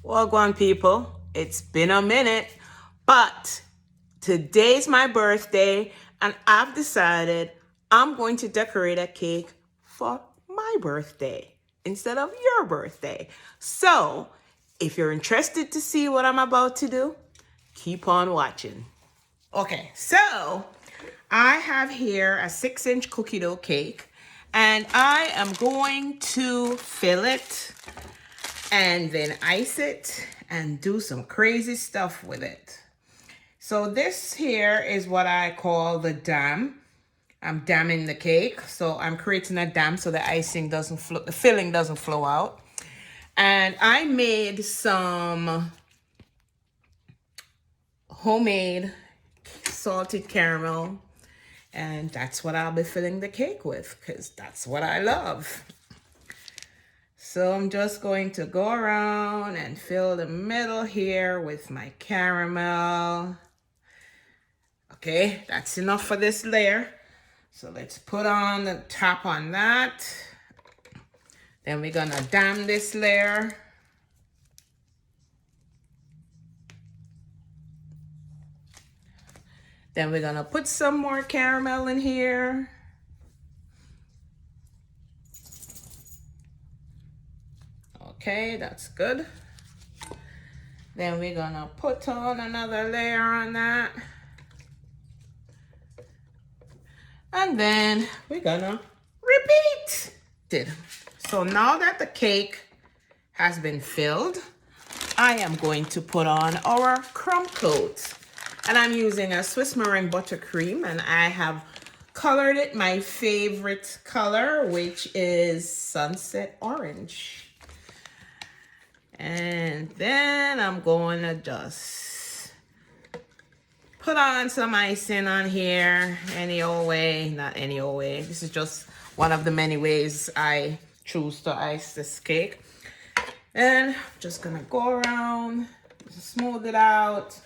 Well, go on, people. It's been a minute, but today's my birthday, and I've decided I'm going to decorate a cake for my birthday instead of your birthday. So, if you're interested to see what I'm about to do, keep on watching. Okay, so I have here a 6-inch cookie dough cake, and I am going to fill it and then ice it and do some crazy stuff with it. So this here is what I call the dam. I'm damming the cake. So I'm creating a dam so the icing doesn't flow, the filling doesn't flow out. And I made some homemade salted caramel, and that's what I'll be filling the cake with because that's what I love. So I'm just going to go around and fill the middle here with my caramel. Okay, that's enough for this layer. So let's put on the top on that. Then we're gonna dam this layer. Then we're gonna put some more caramel in here. Okay, that's good. Then we're gonna put on another layer on that. And then we're gonna repeat. So now that the cake has been filled, I am going to put on our crumb coat. And I'm using a Swiss meringue buttercream, and I have colored it my favorite color, which is sunset orange. And then I'm going to just put on some icing on here, any old way, not any old way. This is just one of the many ways I choose to ice this cake. And I'm just gonna go around, smooth it out.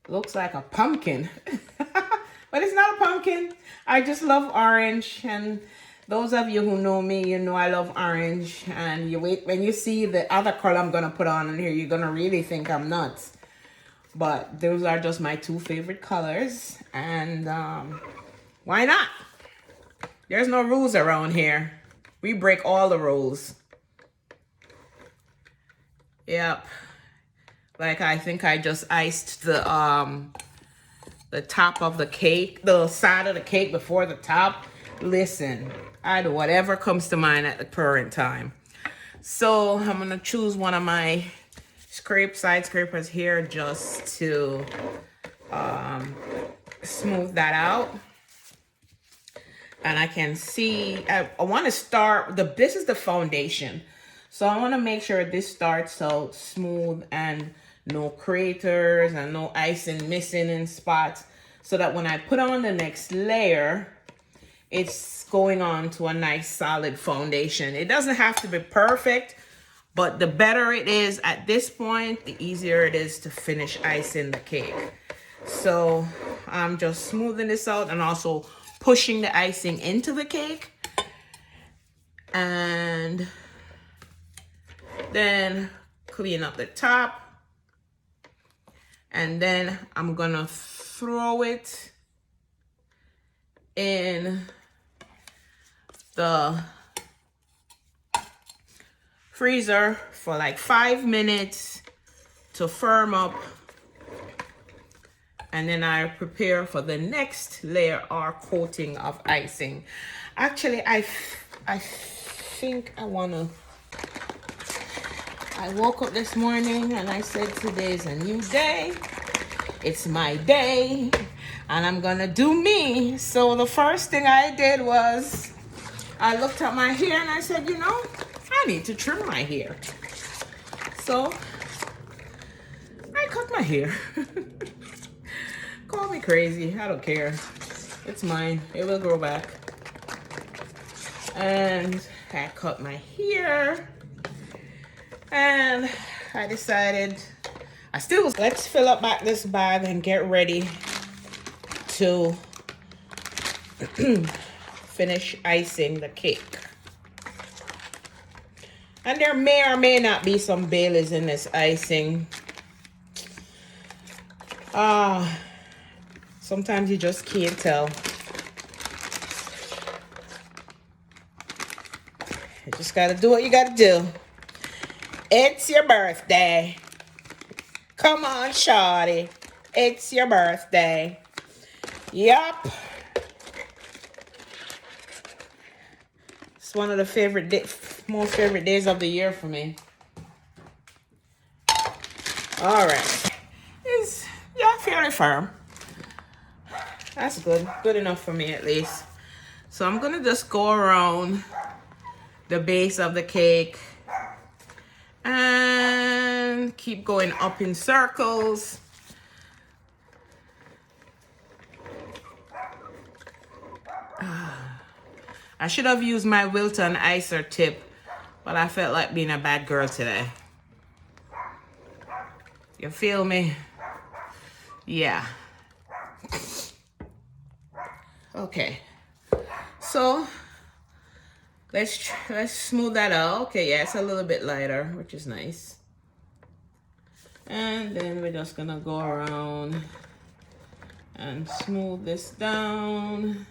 Looks like a pumpkin, but it's not a pumpkin. I just love orange, and those of you who know me, you know I love orange. And you wait, when you see the other color I'm gonna put on in here, you're gonna really think I'm nuts. But those are just my two favorite colors, and why not? There's no rules around here. We break all the rules. Yep. Like I think I just iced the top of the cake, the side of the cake before the top. Listen, I do whatever comes to mind at the current time. So I'm gonna choose one of my side scrapers here just to smooth that out. And I can see, I want to start, this is the foundation. So I want to make sure this starts out smooth and no craters and no icing missing in spots, so that when I put on the next layer, it's going on to a nice solid foundation. It doesn't have to be perfect, but the better it is at this point, the easier it is to finish icing the cake. So I'm just smoothing this out and also pushing the icing into the cake. And then clean up the top. And then I'm gonna throw it in the freezer for like 5 minutes to firm up. And then I prepare for the next layer or coating of icing. Actually, I think I woke up this morning and I said today's a new day. It's my day and I'm gonna do me. So the first thing I did was I looked at my hair and I said, you know, I need to trim my hair. So I cut my hair. Call me crazy, I don't care. It's mine, it will grow back. And I cut my hair. And I decided, let's fill up back this bag and get ready to finish icing the cake. And there may or may not be some Baileys in this icing. Sometimes you just can't tell. You just gotta do what you gotta do. It's your birthday. Come on, shawty. It's your birthday. Yup. It's one of the most favorite days of the year for me. All right. It's, yeah, fairly firm. That's good. Good enough for me at least. So I'm gonna just go around the base of the cake and keep going up in circles. I should have used my Wilton Icer tip, but I felt like being a bad girl today. You feel me? Yeah. Okay. So let's smooth that out. Okay, yeah, it's a little bit lighter, which is nice. And then we're just gonna go around and smooth this down.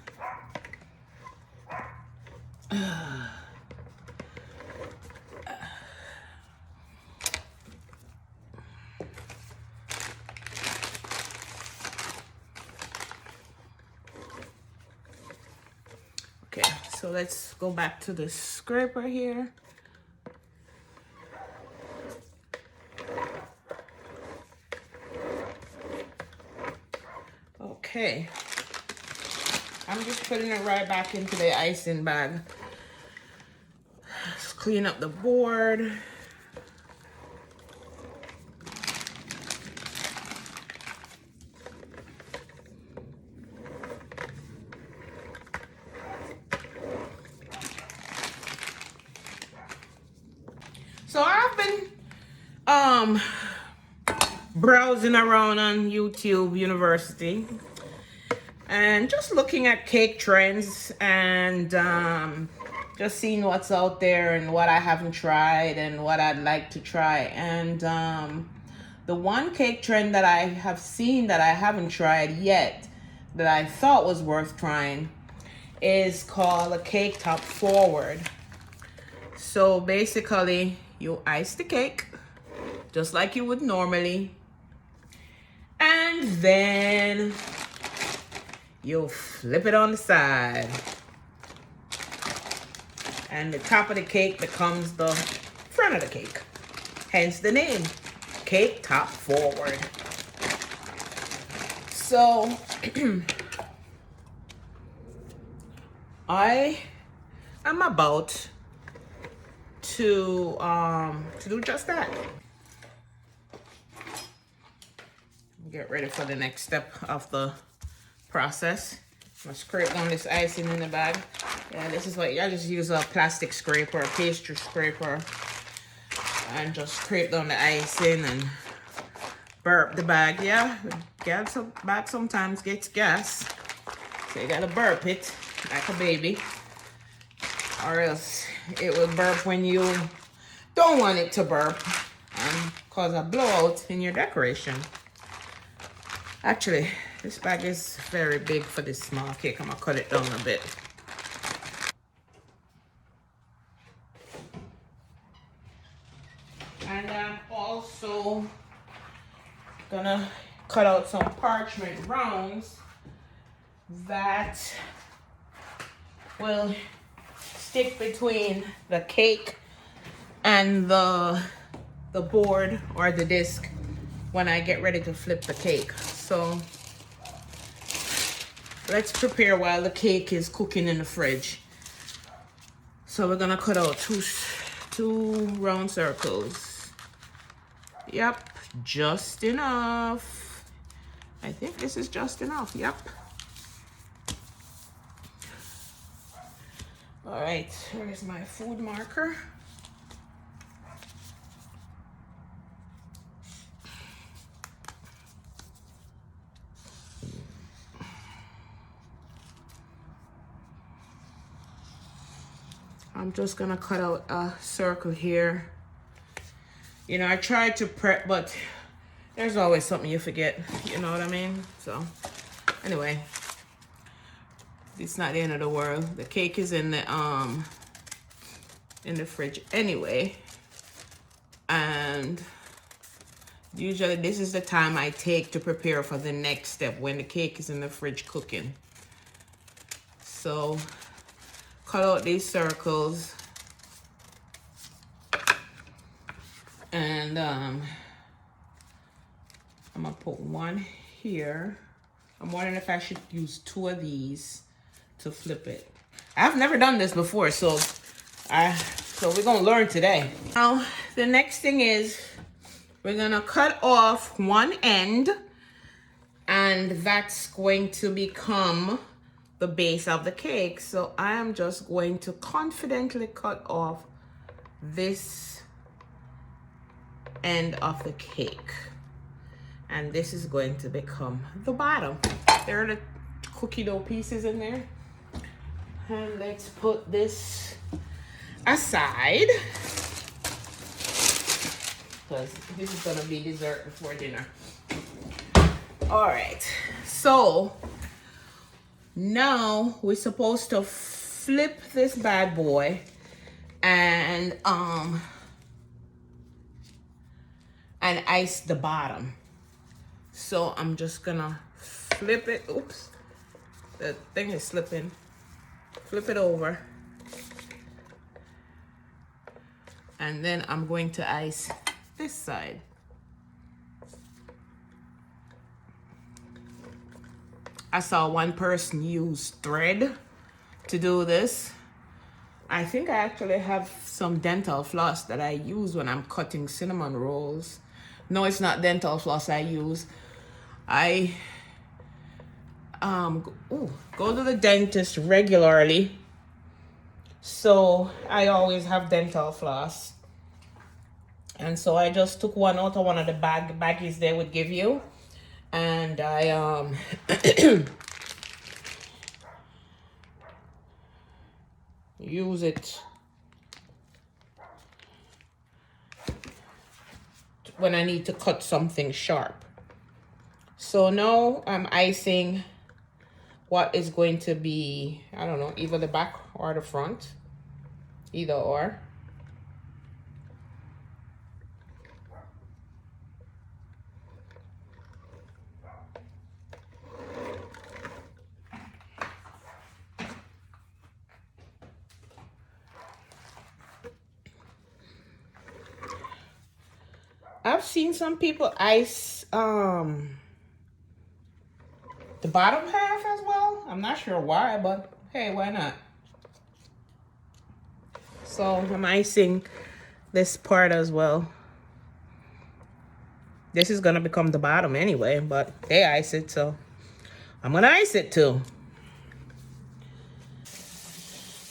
Okay, so let's go back to the scraper here. Okay, I'm just putting it right back into the icing bag. Let's clean up the board. So I've been browsing around on YouTube University and just looking at cake trends and just seeing what's out there and what I haven't tried and what I'd like to try. And the one cake trend that I have seen that I haven't tried yet that I thought was worth trying is called a cake top forward. So basically you ice the cake just like you would normally, and then you'll flip it on the side. And the top of the cake becomes the front of the cake. Hence the name, cake top forward. So I am about to do just that. Get ready for the next step of the process. I'm gonna scrape on this icing in the bag. Yeah, this is what I just use a plastic scraper, a pastry scraper, and just scrape down the icing and burp the bag. Yeah, the bag sometimes gets gas, so you gotta burp it like a baby, or else it will burp when you don't want it to burp and cause a blowout in your decoration. Actually, this bag is very big for this small cake. I'm gonna cut it down a bit. And I'm also gonna cut out some parchment rounds that will stick between the cake and the board or the disc when I get ready to flip the cake. So let's prepare while the cake is cooking in the fridge. So we're gonna cut out two round circles. Yep, just enough. I think this is just enough. Yep. All right, here's my food marker. I'm just gonna cut out a circle here. You know, I tried to prep, but there's always something you forget, you know what I mean? So anyway, it's not the end of the world. The cake is in the fridge anyway. And usually this is the time I take to prepare for the next step when the cake is in the fridge cooking. So cut out these circles. And I'm gonna put one here. I'm wondering if I should use 2 of these to flip it. I've never done this before, so we're gonna learn today. Now, the next thing is we're gonna cut off one end, and that's going to become the base of the cake. So I am just going to confidently cut off this end of the cake. And this is going to become the bottom. There are the cookie dough pieces in there. And let's put this aside, because this is gonna be dessert before dinner. All right, so now we're supposed to flip this bad boy and ice the bottom. So I'm just gonna flip it. Oops, the thing is slipping. Flip it over. And then I'm going to ice this side. I saw one person use thread to do this. I think I actually have some dental floss that I use when I'm cutting cinnamon rolls. No, it's not dental floss I use. I go to the dentist regularly, so I always have dental floss. And so I just took one out of one of the baggies they would give you, and I use it when I need to cut something sharp. So now I'm icing what is going to be, I don't know, either the back or the front, either or. I've seen some people ice the bottom half as well. I'm not sure why, but hey, why not? So I'm icing this part as well. This is gonna become the bottom anyway, but they ice it, so I'm gonna ice it too.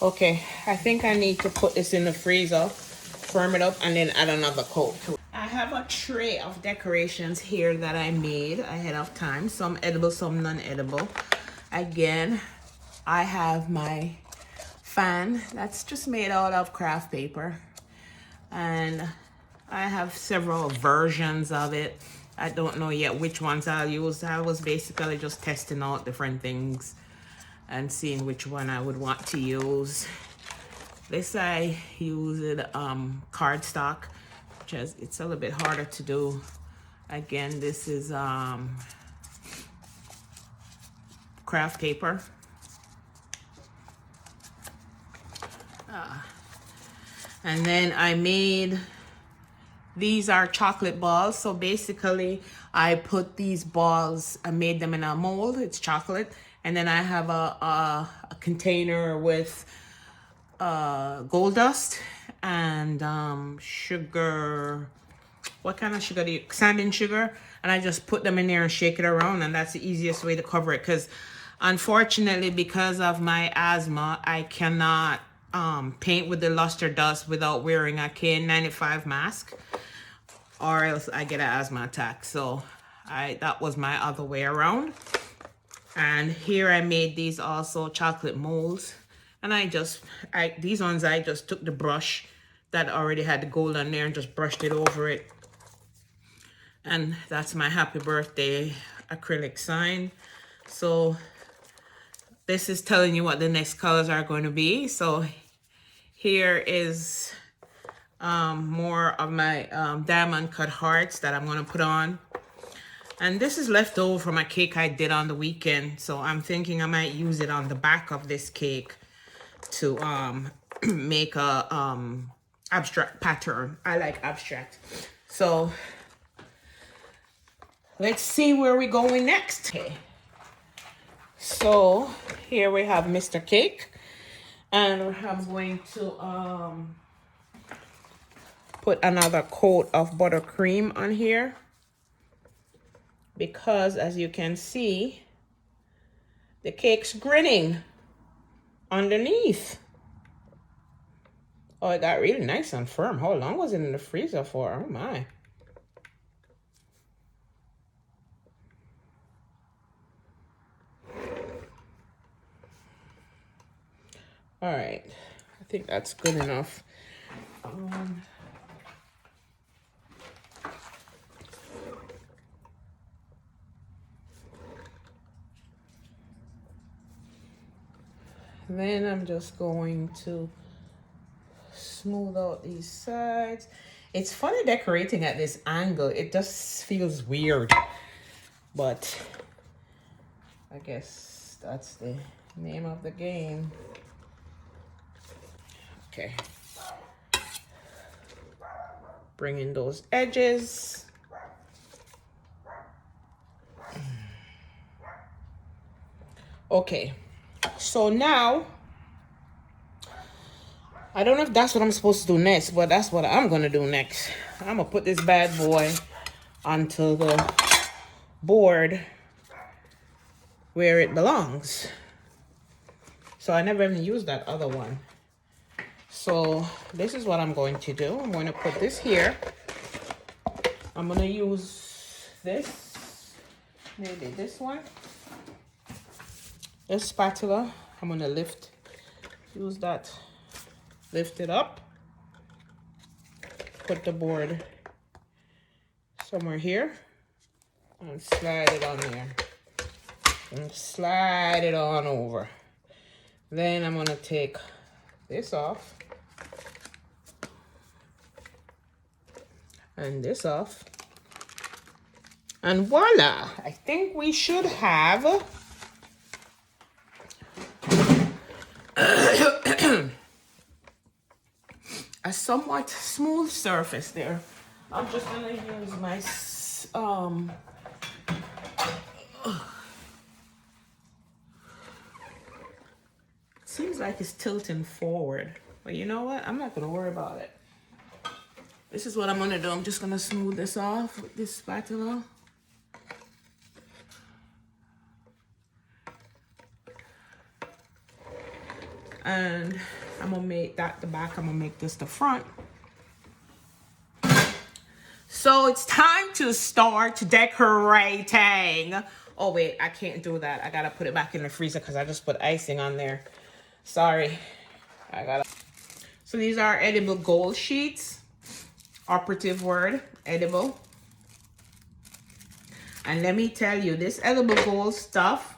Okay, I think I need to put this in the freezer, firm it up, and then add another coat to it. I have a tray of decorations here that I made ahead of time. Some edible, some non-edible. Again, I have my fan that's just made out of craft paper. And I have several versions of it. I don't know yet which ones I'll use. I was basically just testing out different things and seeing which one I would want to use. This I used cardstock, which it's a little bit harder to do. Again, this is craft paper. And then I made, these are chocolate balls. So basically I put these balls, I made them in a mold, it's chocolate. And then I have a container with gold dust and sugar. What kind of sugar do you, sanding sugar? And I just put them in there and shake it around, and that's the easiest way to cover it, because unfortunately, because of my asthma, I cannot paint with the luster dust without wearing a KN95 mask, or else I get an asthma attack. So that was my other way around. And here I made these also chocolate molds, And these ones I just took the brush that already had the gold on there and just brushed it over it. And that's my happy birthday acrylic sign. So this is telling you what the next colors are going to be. So here is more of my diamond cut hearts that I'm going to put on. And this is left over from a cake I did on the weekend. So I'm thinking I might use it on the back of this cake to make a abstract pattern. I like abstract. So let's see where we're going next. Okay. So here we have Mr. Cake. And I'm going to put another coat of buttercream on here. Because as you can see, the cake's grinning underneath. Oh, it got really nice and firm. How long was it in the freezer for? Oh my. All right, I think that's good enough. Then I'm just going to smooth out these sides. It's funny decorating at this angle. It just feels weird, but I guess that's the name of the game. Okay. Bring in those edges. Okay. So now, I don't know if that's what I'm supposed to do next, but that's what I'm going to do next. I'm going to put this bad boy onto the board where it belongs. So I never even used that other one. So this is what I'm going to do. I'm going to put this here. I'm going to use this, maybe this one. This spatula, I'm going to use that, lift it up. Put the board somewhere here and slide it on there. And slide it on over. Then I'm going to take this off. And this off. And voila! I think we should have a somewhat smooth surface there. I'm just gonna use my seems like it's tilting forward, but you know what? I'm not gonna worry about it. This is what I'm gonna do. I'm just gonna smooth this off with this spatula. And I'm gonna make that the back. I'm gonna make this the front. So it's time to start decorating. Oh wait, I can't do that. I gotta put it back in the freezer because I just put icing on there. Sorry. So these are edible gold sheets. Operative word, edible. And let me tell you, this edible gold stuff,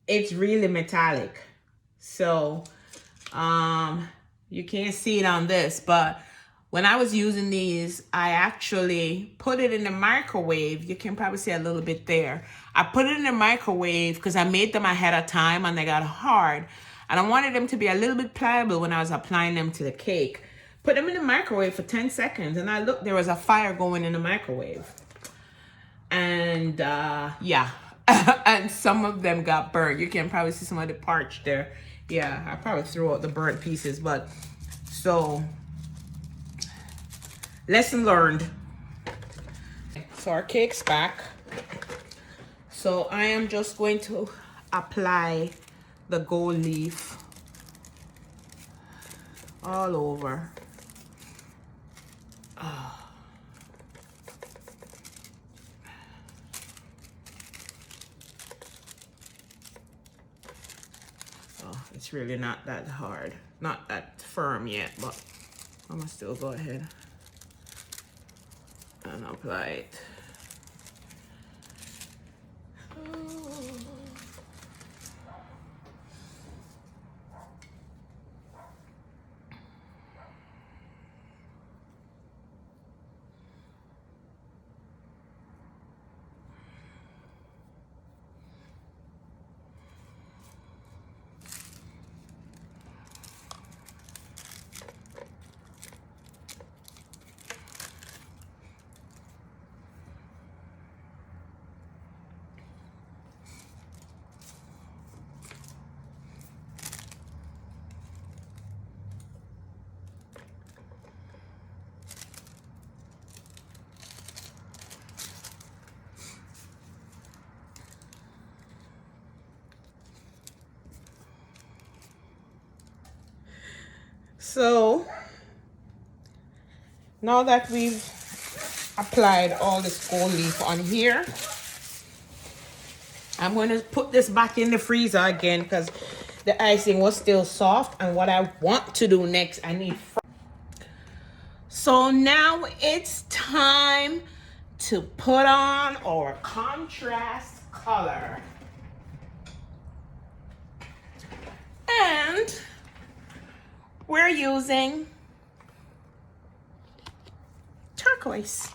it's really metallic. So you can't see it on this, but when I was using these, I actually put it in the microwave. You can probably see a little bit there. I put it in the microwave because I made them ahead of time and they got hard. And I wanted them to be a little bit pliable when I was applying them to the cake. Put them in the microwave for 10 seconds and I looked, there was a fire going in the microwave. And yeah, and some of them got burnt. You can probably see some of the parched there. Yeah, I probably threw out the burnt pieces, but so lesson learned. So our cake's back. So I am just going to apply the gold leaf all over. It's really not that hard, not that firm yet, but I'm gonna still go ahead and apply it. So now that we've applied all this gold leaf on here, I'm going to put this back in the freezer again because the icing was still soft. And what I want to do next, I need. So now it's time to put on our contrast color. And we're using turquoise,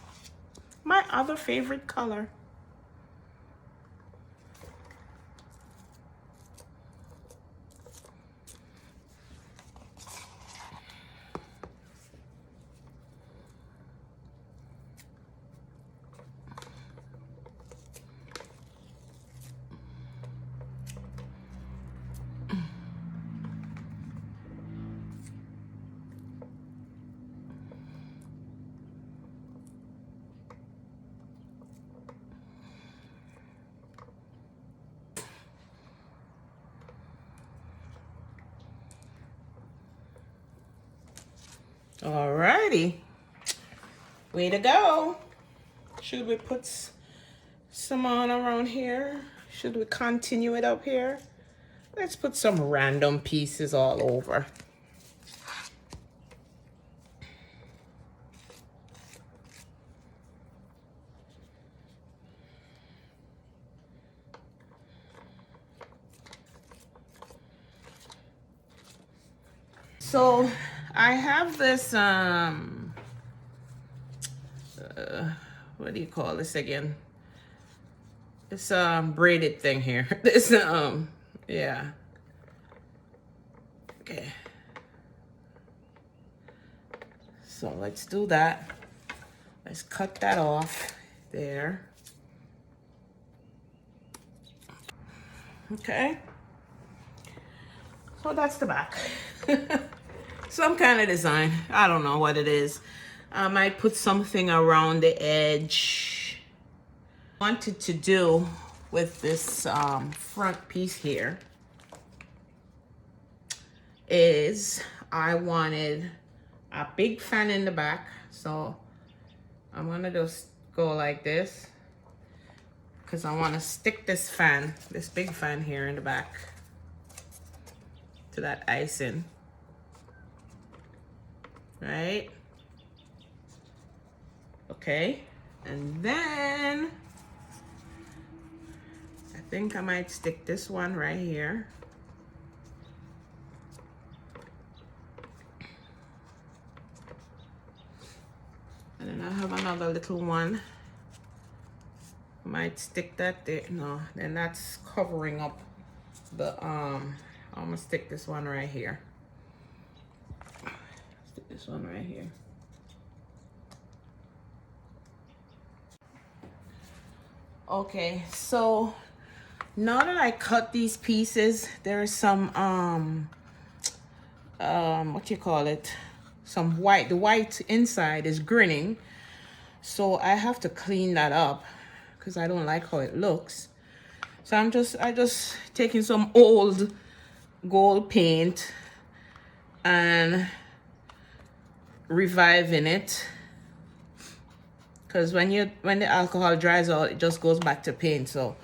my other favorite color. Alrighty, way to go. Should we put some on around here? Should we continue it up here? Let's put some random pieces all over. So I have this, what do you call this again? This braided thing here. This, yeah. Okay. So let's do that. Let's cut that off there. Okay. So that's the back. Some kind of design. I don't know what it is. I might put something around the edge. Wanted to do with this front piece here is I wanted a big fan in the back. So I'm gonna just go like this because I want to stick this fan, this big fan here in the back to that icing. Right? Okay, and then I think I might stick this one right here. And then I have another little one. I might stick that there. No, then that's covering up the I'm gonna stick this one right here. Stick this one right here. Okay, so now that I cut these pieces, there's some what you call it, some white. The white inside is grinning, so I have to clean that up because I don't like how it looks. So I just taking some old gold paint and reviving it, because when the alcohol dries out, it just goes back to paint. So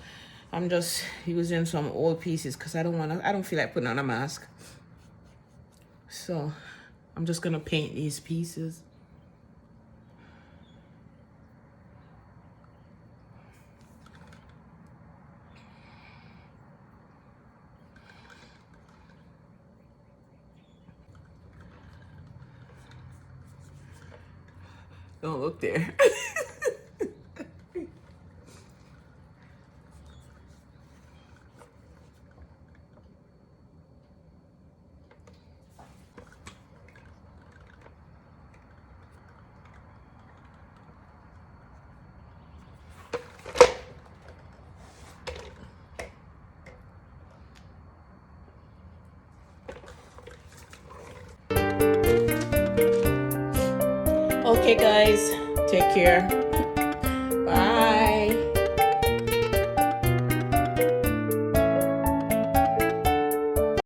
I'm just using some old pieces because I don't feel like putting on a mask. So I'm just gonna paint these pieces. Don't look there. Okay, guys, take care.